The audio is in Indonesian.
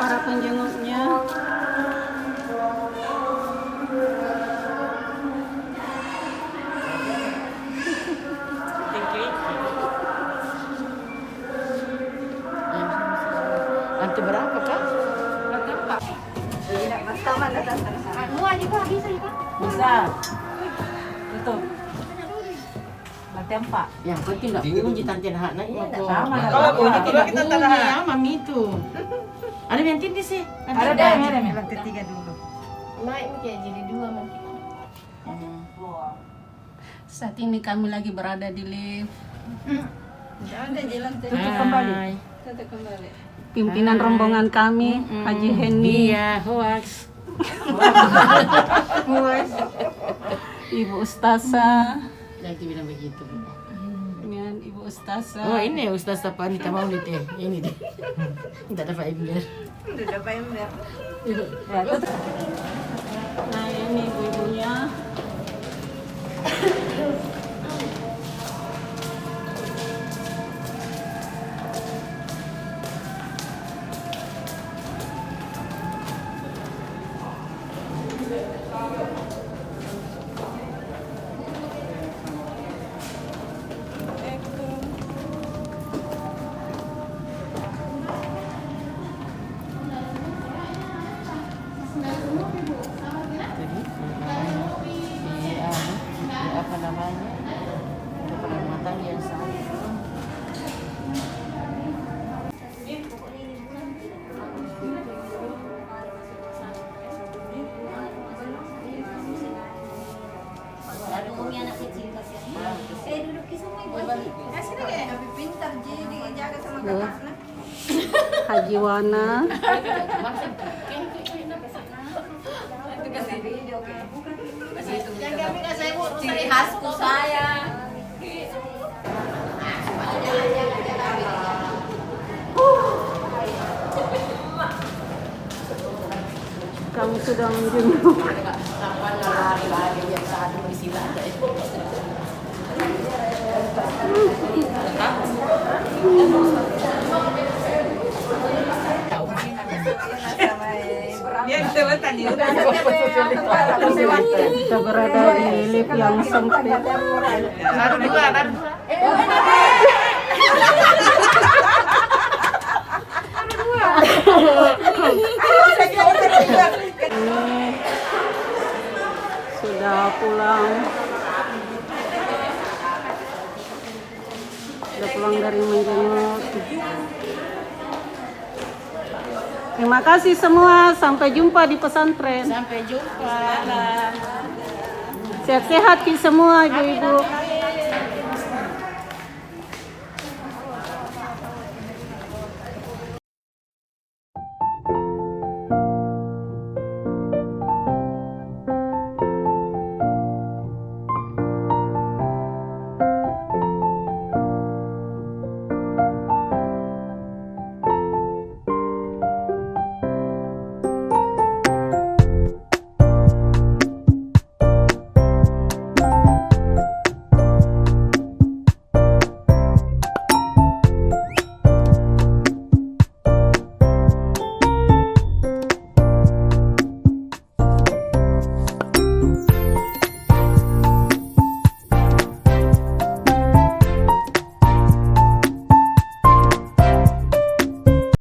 para penjenguknya. Nanti berapa kak? Dua juga bisa juga. Bisa. Itu. Tempat. Yang penting nggak punya tantian hak naik. Sama. Kalau punya Tidak kita punya tanah. ya mami itu. Ada yang tindih sih. Ada deh. Lantai 3 dulu. Naik kayak jadi dua mungkin. Saat ini kami lagi berada di lift. Tutup kembali. Tetap kembali. Pimpinan rombongan kami, Haji Heni, Iya, hoax. Ibu Ustasa, Yang itu bilang begitu. dengan Ibu Ustasa. Oh ini Ustaz apa Anita Maulid ya? Ini deh. Tidak dapat ember. Nah ini ibu-ibunya. Apa namanya? Penghormatan yang sangat. Umi anak kecil kasihan. Duduk di sana ibu. Sini kayak lebih pintar jadi dijaga sama Loh. kakaknya. Haji Wana, Itu kasih video oke. Kasih itu. Yang kami kasih ibu ciri khasku saya. kami sudah menjenguk. Kapan lari-lari yang saat di sini ada itu. Dia bisa tadi. Kita berada di lift yang sempit. Baru dua. Ini sudah pulang. Sudah pulang dari menjenguk. Terima kasih semua. Sampai jumpa di pesantren. Sampai jumpa. Sehat-sehat semua ibu-ibu.